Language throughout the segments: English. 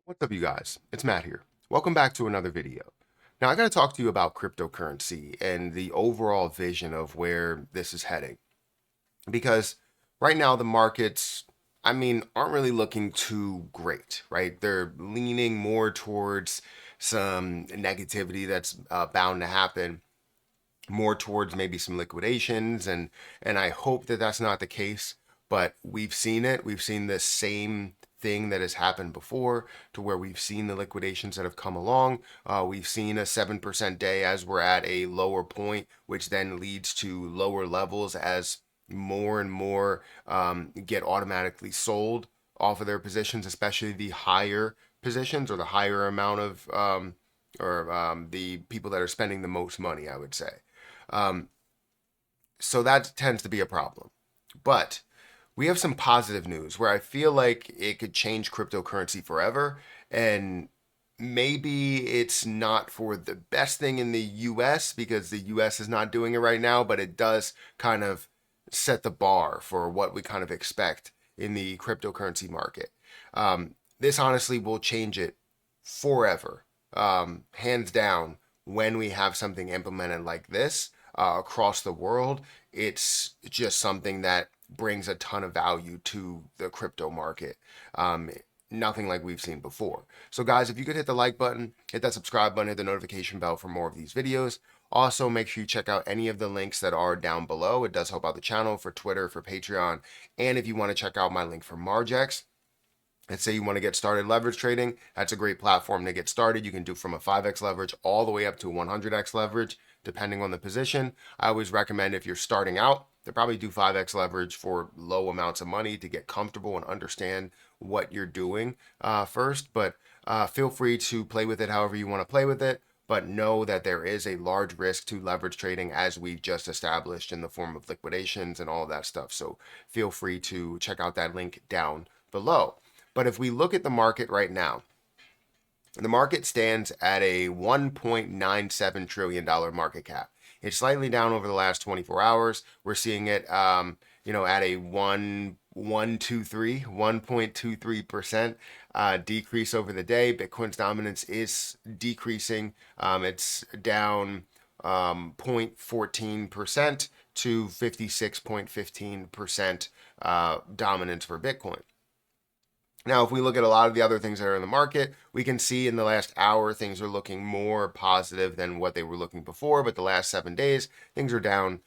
What's up, you guys? It's Matt here. Welcome back to another video. Now, I got to talk to you about cryptocurrency and the overall vision of where this is heading. Because right now, the markets, aren't really looking too great, right? They're leaning more towards some negativity that's bound to happen, more towards maybe some liquidations, and I hope that that's not the case. But we've seen it. We've seen the same thing that has happened before, to where we've seen the liquidations that have come along. We've seen a 7% day as we're at a lower point, which then leads to lower levels as more and more get automatically sold off of their positions, especially the higher positions, or the higher amount of the people that are spending the most money, I would say. Um, so that tends to be a problem. But we have some positive news where I feel like it could change cryptocurrency forever. And maybe it's not for the best thing in the US because the US is not doing it right now, but it does kind of set the bar for what we kind of expect in the cryptocurrency market. This honestly will change it forever, hands down. When we have something implemented like this across the world, it's just something that brings a ton of value to the crypto market. Um, Nothing like we've seen before. So, guys, if you could hit the like button, hit that subscribe button, hit the notification bell for more of these videos. Also, make sure you check out any of the links that are down below. It does help out the channel for Twitter, for Patreon, and if you want to check out my link for Margex. Let's say you want to get started leverage trading. That's a great platform to get started. You can do from a 5x leverage all the way up to 100x leverage, depending on the position. I always recommend, if you're starting out, to probably do 5x leverage for low amounts of money to get comfortable and understand what you're doing first. But feel free to play with it however you want to play with it. But know that there is a large risk to leverage trading, as we've just established, in the form of liquidations and all of that stuff. So feel free to check out that link down below. But if we look at the market right now, the market stands at a $1.97 trillion market cap. It's slightly down over the last 24 hours. We're seeing it, at a 1.23% decrease over the day. Bitcoin's dominance is decreasing. It's down 0.14% to 56.15% dominance for Bitcoin. Now, if we look at a lot of the other things that are in the market, we can see in the last hour, things are looking more positive than what they were looking before. But the last 7 days, things are down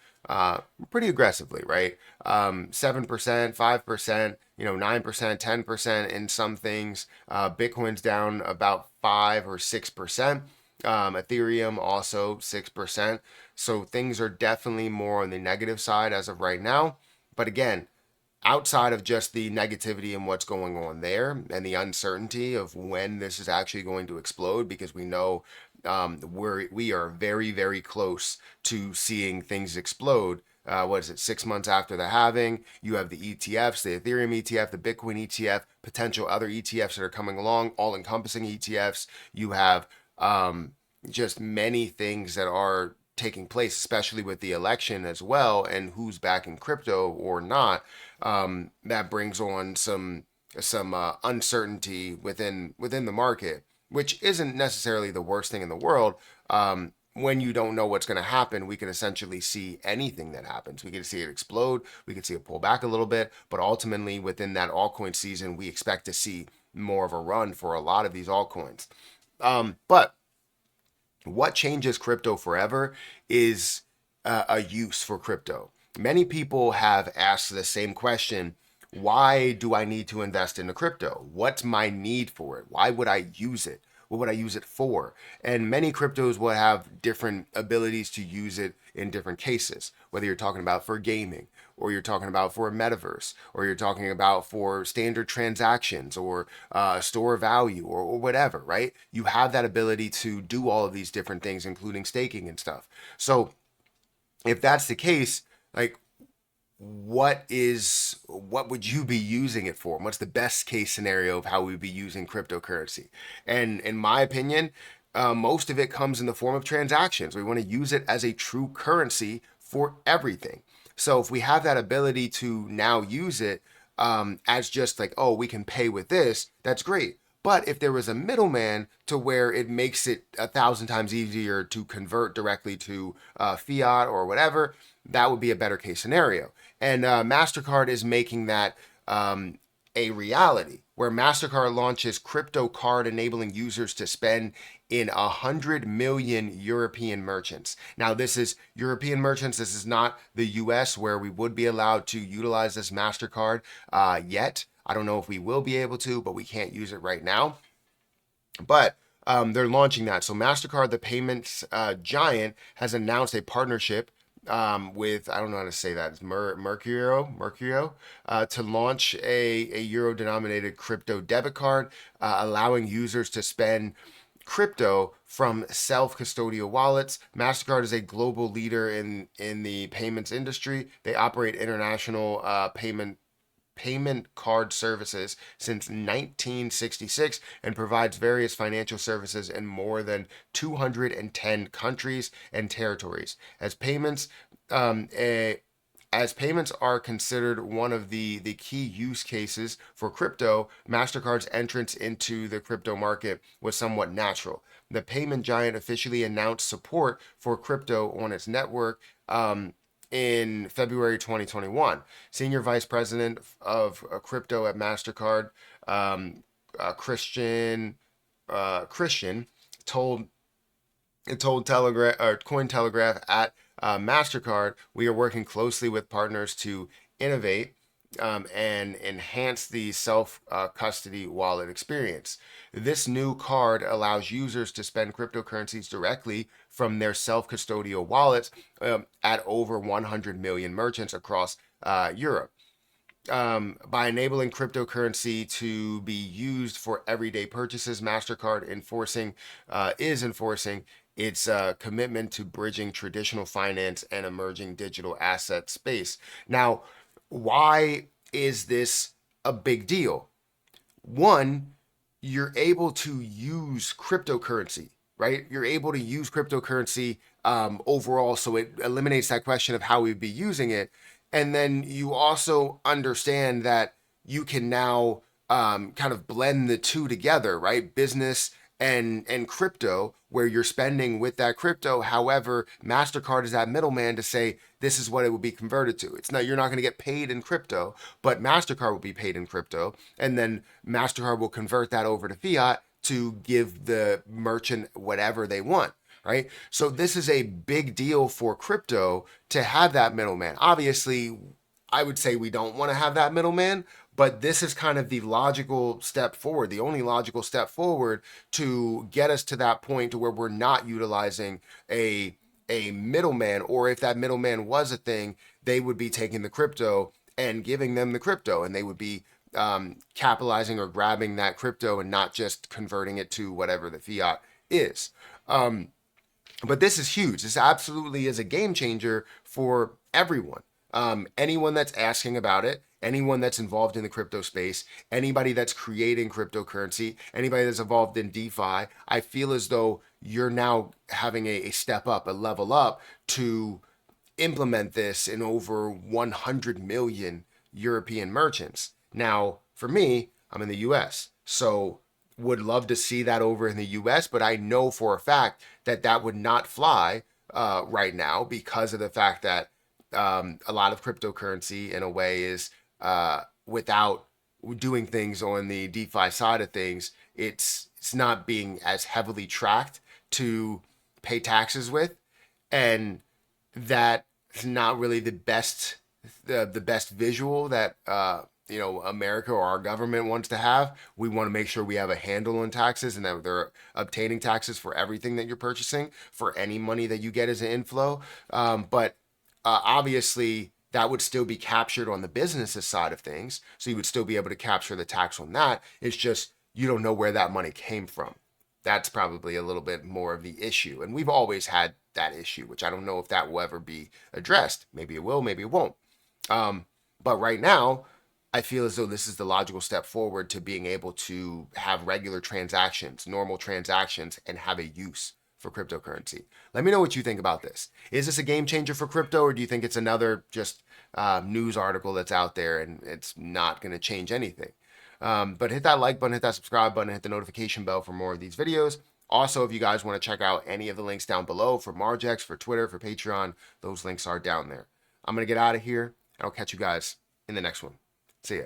pretty aggressively, right? 7%, 5%, 9%, 10% in some things. Bitcoin's down about 5 or 6%. Ethereum also 6%. So things are definitely more on the negative side as of right now. But again, outside of just the negativity and what's going on there and the uncertainty of when this is actually going to explode, because we know we are very, very close to seeing things explode. What is it, 6 months after the halving? You have the ETFs, the Ethereum ETF, the Bitcoin ETF, potential other ETFs that are coming along, all encompassing ETFs. You have just many things that are taking place, especially with the election as well, and who's backing crypto or not. That brings on some uncertainty within the market, which isn't necessarily the worst thing in the world. When you don't know what's going to happen, we can essentially see anything that happens. We can see it explode. We can see it pull back a little bit. But ultimately, within that altcoin season, we expect to see more of a run for a lot of these altcoins. But what changes crypto forever is a use for crypto. Many people have asked the same question: why do I need to invest into crypto? What's my need for it? Why would I use it? What would I use it for? And many cryptos will have different abilities to use it in different cases, whether you're talking about for gaming, or you're talking about for a metaverse, or you're talking about for standard transactions, or store value, or whatever, right? You have that ability to do all of these different things, including staking and stuff. So if that's the case, like, what would you be using it for? What's the best case scenario of how we'd be using cryptocurrency? And in my opinion, most of it comes in the form of transactions. We want to use it as a true currency for everything. So if we have that ability to now use it as just like, oh, we can pay with this, that's great. But if there was a middleman to where it makes it 1,000 times easier to convert directly to fiat or whatever, that would be a better case scenario. And MasterCard is making that a reality, where MasterCard launches crypto card enabling users to spend in 100 million European merchants. Now, this is European merchants. This is not the US, where we would be allowed to utilize this MasterCard yet. I don't know if we will be able to, but we can't use it right now. But they're launching that. So MasterCard, the payments giant, has announced a partnership with, I don't know how to say that, it's Mercurio, to launch a euro-denominated crypto debit card, allowing users to spend crypto from self-custodial wallets. MasterCard is a global leader in the payments industry. They operate international payment card services since 1966 and provides various financial services in more than 210 countries and territories. As payments are considered one of the key use cases for crypto, MasterCard's entrance into the crypto market was somewhat natural. The payment giant officially announced support for crypto on its network in February 2021. Senior Vice President of Crypto at MasterCard, Christian told Cointelegraph at MasterCard, we are working closely with partners to innovate and enhance the self-custody wallet experience. This new card allows users to spend cryptocurrencies directly from their self-custodial wallets at over 100 million merchants across Europe. By enabling cryptocurrency to be used for everyday purchases, MasterCard is enforcing its commitment to bridging traditional finance and emerging digital asset space. Now, why is this a big deal? One, you're able to use cryptocurrency, right? You're able to use cryptocurrency overall, so it eliminates that question of how we'd be using it. And then you also understand that you can now kind of blend the two together, right? Business and crypto, where you're spending with that crypto. However, MasterCard is that middleman to say this is what it would be converted to. It's not, you're not going to get paid in crypto, but MasterCard will be paid in crypto, and then MasterCard will convert that over to fiat to give the merchant whatever they want. Right? So this is a big deal for crypto to have that middleman. Obviously, I would say we don't want to have that middleman, but this is kind of the logical step forward, the only logical step forward to get us to that point to where we're not utilizing a middleman, or if that middleman was a thing, they would be taking the crypto and giving them the crypto, and they would be capitalizing or grabbing that crypto and not just converting it to whatever the fiat is. But this is huge. This absolutely is a game changer for everyone. Anyone that's asking about it, anyone that's involved in the crypto space, anybody that's creating cryptocurrency, anybody that's involved in DeFi, I feel as though you're now having a step up, a level up to implement this in over 100 million European merchants. Now, for me, I'm in the US, so would love to see that over in the US, but I know for a fact that that would not fly right now, because of the fact that a lot of cryptocurrency in a way is without doing things on the DeFi side of things, it's not being as heavily tracked to pay taxes with, and that's not really the best visual that America or our government wants to have. We want to make sure we have a handle on taxes and that they're obtaining taxes for everything that you're purchasing, for any money that you get as an inflow. But obviously, that would still be captured on the business side of things. So you would still be able to capture the tax on that. It's just you don't know where that money came from. That's probably a little bit more of the issue. And we've always had that issue, which I don't know if that will ever be addressed. Maybe it will, maybe it won't. But right now, I feel as though this is the logical step forward to being able to have regular transactions, normal transactions, and have a use for cryptocurrency. Let me know what you think about this. Is this a game changer for crypto, or do you think it's another just news article that's out there and it's not going to change anything? But hit that like button, hit that subscribe button, hit the notification bell for more of these videos. Also, if you guys want to check out any of the links down below for Margex, for Twitter, for Patreon, those links are down there. I'm going to get out of here, and I'll catch you guys in the next one. See ya.